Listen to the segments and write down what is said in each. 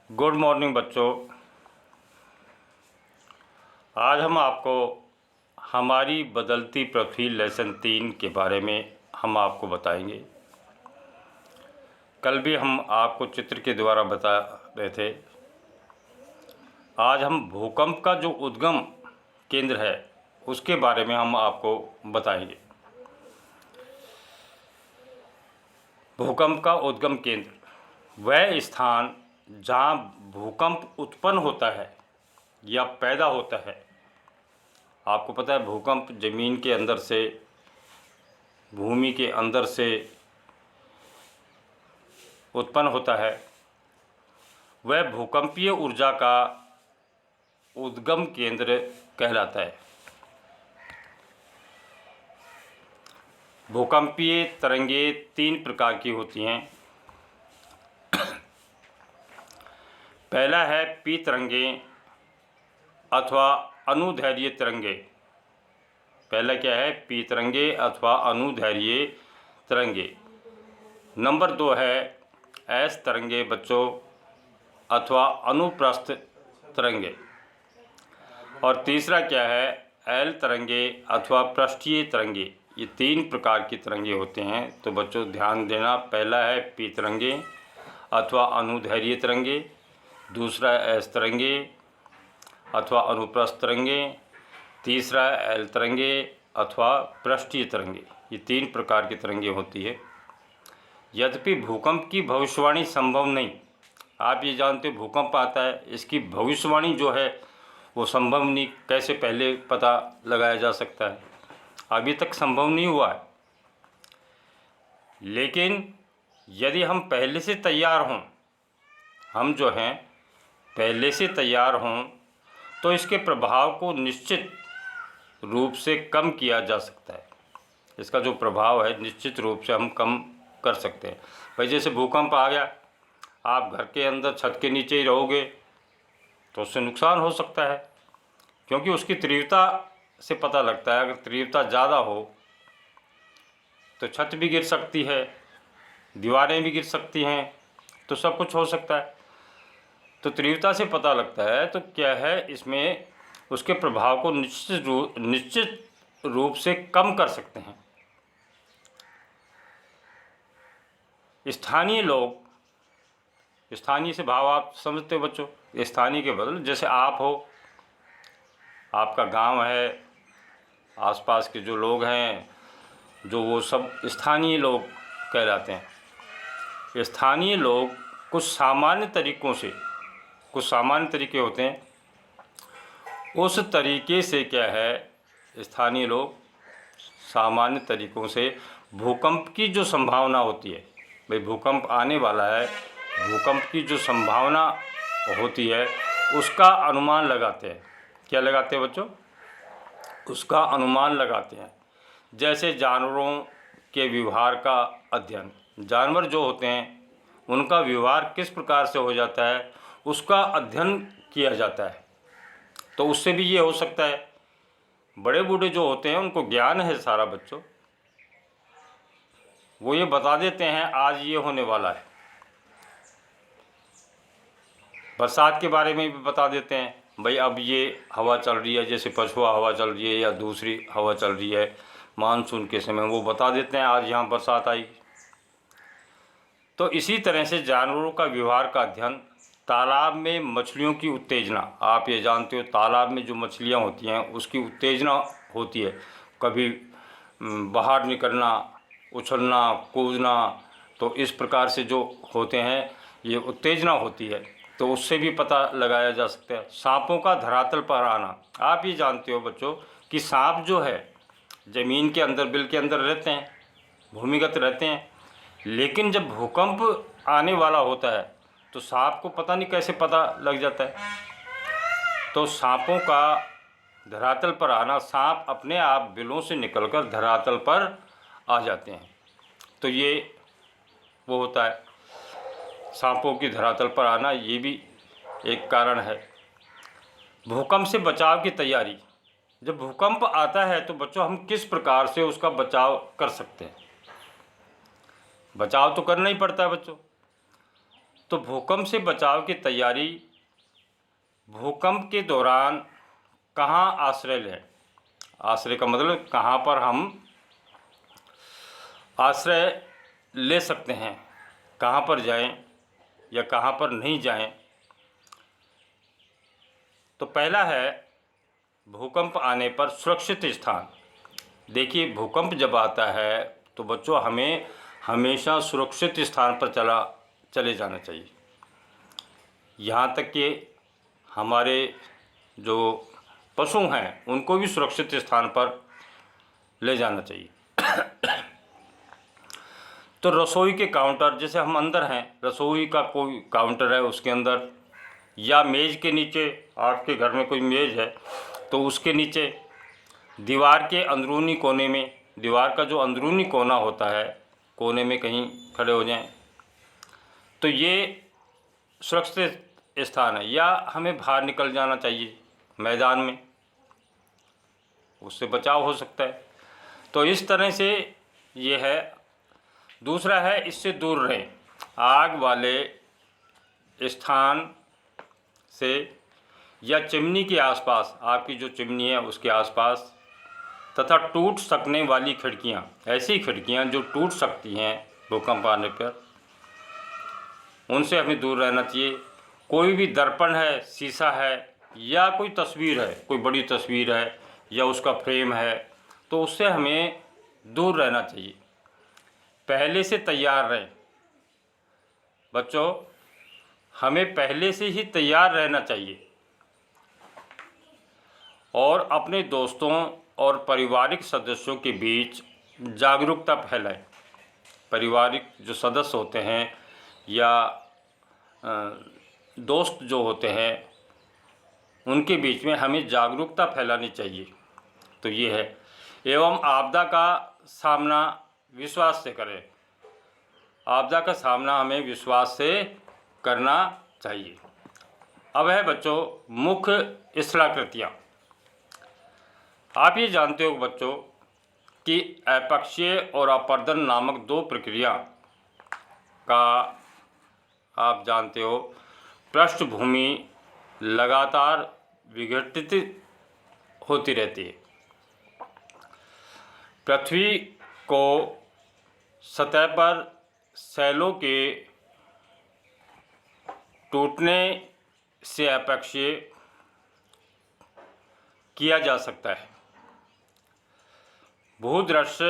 Good morning बच्चों। आज हम आपको हमारी बदलती पृथ्वी लेसन 3 के बारे में हम आपको बताएंगे। कल भी हम आपको चित्र के द्वारा बता रहे थे। आज हम भूकंप का जो उद्गम केंद्र है उसके बारे में हम आपको बताएंगे। भूकंप का उद्गम केंद्र वह स्थान जहाँ भूकंप उत्पन्न होता है या पैदा होता है। आपको पता है भूकंप ज़मीन के अंदर से, भूमि के अंदर से उत्पन्न होता है। वह भूकंपीय ऊर्जा का उद्गम केंद्र कहलाता है। भूकंपीय तरंगे 3 प्रकार की होती हैं। पहला है पी तरंगे अथवा अनुदैर्घ्य तरंगे। पहला क्या है? पी तरंगे अथवा अनुदैर्घ्य तरंगे। नंबर 2 है एस तरंगे बच्चों अथवा अनुप्रस्थ तरंगे। और तीसरा क्या है? एल तरंगे अथवा पृष्ठीय तरंगे। ये 3 प्रकार की तरंगे होते हैं। तो बच्चों ध्यान देना, पहला है पी तरंगे अथवा अनुदैर्घ्य तरंगे, दूसरा एस तरंगे अथवा अनुप्रस्थ तरंगे, तीसरा एल तरंगे अथवा पृष्ठीय तरंगे। ये 3 प्रकार की तरंगे होती है। यद्यपि भूकंप की भविष्यवाणी संभव नहीं, आप ये जानते हो भूकंप आता है, इसकी भविष्यवाणी जो है वो संभव नहीं। कैसे पहले पता लगाया जा सकता है? अभी तक संभव नहीं हुआ है। लेकिन यदि हम पहले से तैयार हों, हम जो हैं पहले से तैयार हों, तो इसके प्रभाव को निश्चित रूप से कम किया जा सकता है। इसका जो प्रभाव है निश्चित रूप से हम कम कर सकते हैं। भाई जैसे भूकंप आ गया, आप घर के अंदर छत के नीचे ही रहोगे तो उससे नुकसान हो सकता है, क्योंकि उसकी तीव्रता से पता लगता है। अगर तीव्रता ज़्यादा हो तो छत भी गिर सकती है, दीवारें भी गिर सकती हैं, तो सब कुछ हो सकता है। तो तीव्रता से पता लगता है। तो क्या है, इसमें उसके प्रभाव को निश्चित रूप से कम कर सकते हैं। स्थानीय लोग, स्थानीय से भाव आप समझते हो बच्चों? स्थानीय के बदल जैसे आप हो, आपका गांव है, आसपास के जो लोग हैं, जो वो सब स्थानीय लोग कहलाते हैं। स्थानीय लोग कुछ सामान्य तरीके होते हैं। उस तरीके से क्या है, स्थानीय लोग सामान्य तरीक़ों से भूकंप की जो संभावना होती है, भाई भूकंप आने वाला है, भूकंप की जो संभावना होती है उसका अनुमान लगाते हैं। क्या लगाते हैं बच्चों? उसका अनुमान लगाते हैं। जैसे जानवरों के व्यवहार का अध्ययन, जानवर जो होते हैं उनका व्यवहार किस प्रकार से हो जाता है उसका अध्ययन किया जाता है। तो उससे भी ये हो सकता है। बड़े बूढ़े जो होते हैं उनको ज्ञान है सारा बच्चों, वो ये बता देते हैं आज ये होने वाला है। बरसात के बारे में भी बता देते हैं, भाई अब ये हवा चल रही है, जैसे पछुआ हवा चल रही है या दूसरी हवा चल रही है मानसून के समय, वो बता देते हैं आज यहाँ बरसात आएगी। तो इसी तरह से जानवरों का व्यवहार का अध्ययन, तालाब में मछलियों की उत्तेजना, आप ये जानते हो तालाब में जो मछलियाँ होती हैं उसकी उत्तेजना होती है, कभी बाहर निकलना, उछलना, कूदना, तो इस प्रकार से जो होते हैं ये उत्तेजना होती है। तो उससे भी पता लगाया जा सकता है। सांपों का धरातल पर आना, आप ये जानते हो बच्चों कि सांप जो है ज़मीन के अंदर, बिल के अंदर रहते हैं, भूमिगत रहते हैं, लेकिन जब भूकंप आने वाला होता है तो सांप को पता नहीं कैसे पता लग जाता है। तो सांपों का धरातल पर आना, सांप अपने आप बिलों से निकलकर धरातल पर आ जाते हैं। तो ये वो होता है सांपों की धरातल पर आना, ये भी एक कारण है। भूकंप से बचाव की तैयारी, जब भूकंप आता है तो बच्चों हम किस प्रकार से उसका बचाव कर सकते हैं? बचाव तो करना ही पड़ता है बच्चों। तो भूकंप से बचाव की तैयारी, भूकंप के दौरान कहाँ आश्रय लें। आश्रय का मतलब कहाँ पर हम आश्रय ले सकते हैं, कहाँ पर जाएं या कहाँ पर नहीं जाएं। तो पहला है भूकंप आने पर सुरक्षित स्थान। देखिए, भूकंप जब आता है तो बच्चों हमें हमेशा सुरक्षित स्थान पर चले जाना चाहिए। यहाँ तक कि हमारे जो पशु हैं उनको भी सुरक्षित स्थान पर ले जाना चाहिए। तो रसोई के काउंटर, जैसे हम अंदर हैं, रसोई का कोई काउंटर है उसके अंदर, या मेज़ के नीचे, आपके घर में कोई मेज़ है तो उसके नीचे, दीवार के अंदरूनी कोने में, दीवार का जो अंदरूनी कोना होता है, कोने में कहीं खड़े हो जाएं, तो ये सुरक्षित स्थान है। या हमें बाहर निकल जाना चाहिए मैदान में, उससे बचाव हो सकता है। तो इस तरह से ये है। दूसरा है इससे दूर रहें, आग वाले स्थान से या चिमनी के आसपास, आपकी जो चिमनी है उसके आसपास, तथा टूट सकने वाली खिड़कियां, ऐसी खिड़कियां जो टूट सकती हैं भूकंप आने पर, उनसे हमें दूर रहना चाहिए। कोई भी दर्पण है, शीशा है, या कोई तस्वीर है, कोई बड़ी तस्वीर है या उसका फ्रेम है, तो उससे हमें दूर रहना चाहिए। पहले से तैयार रहें बच्चों, हमें पहले से ही तैयार रहना चाहिए और अपने दोस्तों और पारिवारिक सदस्यों के बीच जागरूकता फैलाएं। पारिवारिक जो सदस्य होते हैं या दोस्त जो होते हैं उनके बीच में हमें जागरूकता फैलानी चाहिए। तो ये है। एवं आपदा का सामना विश्वास से करें। आपदा का सामना हमें विश्वास से करना चाहिए। अब है बच्चों मुख्य स्थलाकृतियाँ। आप ये जानते हो बच्चों कि अपक्षय और अपर्दन नामक दो प्रक्रिया का आप जानते हो पृष्ठभूमि लगातार विघटित होती रहती है। पृथ्वी को सतह पर शैलों के टूटने से अपक्षय किया जा सकता है। भूदृश्य,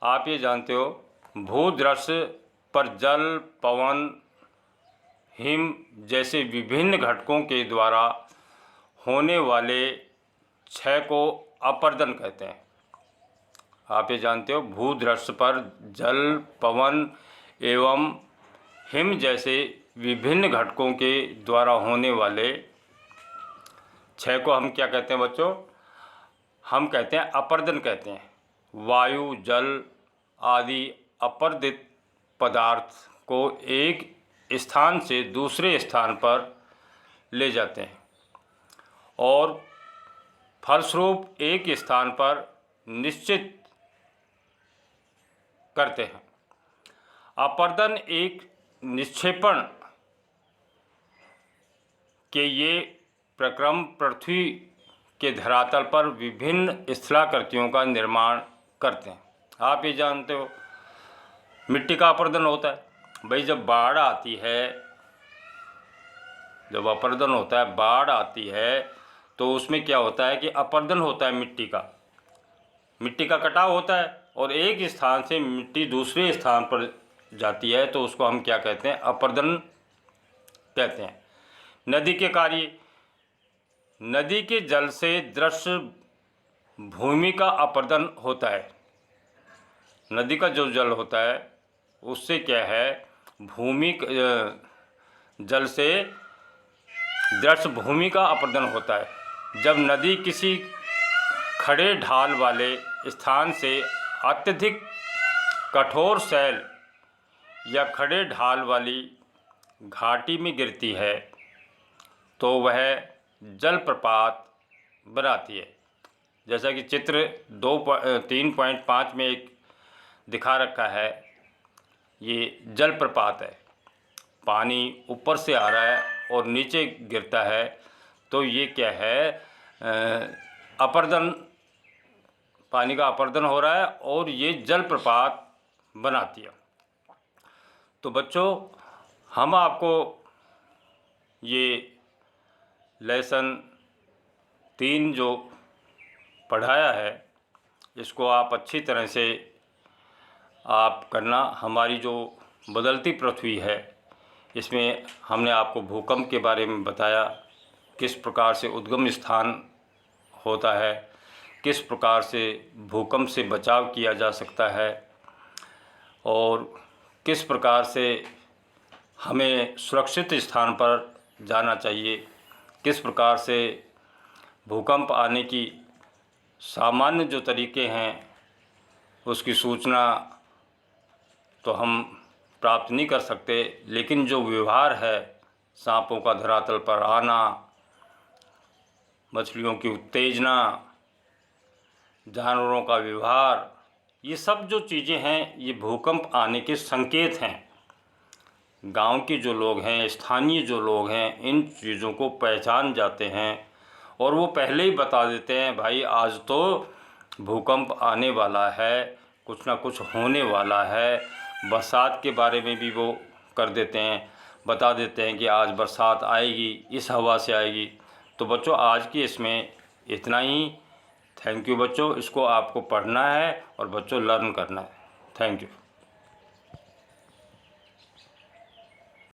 आप ये जानते हो भूदृश्य पर जल, पवन, हिम जैसे विभिन्न घटकों के द्वारा होने वाले क्षय को अपर्दन कहते हैं। आप ये जानते हो भूदृश्य पर जल, पवन एवं हिम जैसे विभिन्न घटकों के द्वारा होने वाले क्षय को हम क्या कहते हैं बच्चों? हम कहते हैं अपर्दन कहते हैं। वायु, जल आदि अपर्दित पदार्थ को एक स्थान से दूसरे स्थान पर ले जाते हैं और फलस्वरूप एक स्थान पर निश्चित करते हैं। अपर्दन एक निक्षेपण के ये प्रक्रम पृथ्वी के धरातल पर विभिन्न स्थलाकृतियों का निर्माण करते हैं। आप ये जानते हो मिट्टी का अपर्दन होता है। भाई जब बाढ़ आती है, जब अपर्दन होता है, बाढ़ आती है, तो उसमें क्या होता है कि अपर्दन होता है, मिट्टी का कटाव होता है और एक स्थान से मिट्टी दूसरे स्थान पर जाती है, तो उसको हम क्या कहते हैं? अपर्दन कहते हैं। नदी के कार्य, नदी के जल से दृश्य भूमि का अपर्दन होता है। नदी का जो जल होता है उससे क्या है, भूमि जल से दृश्य भूमि का अपर्दन होता है। जब नदी किसी खड़े ढाल वाले स्थान से अत्यधिक कठोर शैल या खड़े ढाल वाली घाटी में गिरती है तो वह जलप्रपात बनाती है। जैसा कि चित्र 3.5 में एक दिखा रखा है ये जलप्रपात है, पानी ऊपर से आ रहा है और नीचे गिरता है, तो ये क्या है, अपरदन, पानी का अपरदन हो रहा है और ये जलप्रपात बनाती है। तो बच्चों, हम आपको ये लेसन 3 जो पढ़ाया है, इसको आप अच्छी तरह से आप करना। हमारी जो बदलती पृथ्वी है, इसमें हमने आपको भूकंप के बारे में बताया, किस प्रकार से उद्गम स्थान होता है, किस प्रकार से भूकंप से बचाव किया जा सकता है और किस प्रकार से हमें सुरक्षित स्थान पर जाना चाहिए, किस प्रकार से भूकंप आने की सामान्य जो तरीके हैं उसकी सूचना तो हम प्राप्त नहीं कर सकते, लेकिन जो व्यवहार है, सांपों का धरातल पर आना, मछलियों की उत्तेजना, जानवरों का व्यवहार, ये सब जो चीज़ें हैं ये भूकंप आने के संकेत हैं। गांव के जो लोग हैं, स्थानीय जो लोग हैं, इन चीज़ों को पहचान जाते हैं और वो पहले ही बता देते हैं, भाई आज तो भूकंप आने वाला है, कुछ ना कुछ होने वाला है। बरसात के बारे में भी वो कर देते हैं, बता देते हैं कि आज बरसात आएगी, इस हवा से आएगी। तो बच्चों, आज की इसमें इतना ही। थैंक यू बच्चों, इसको आपको पढ़ना है और बच्चों लर्न करना है। Thank you.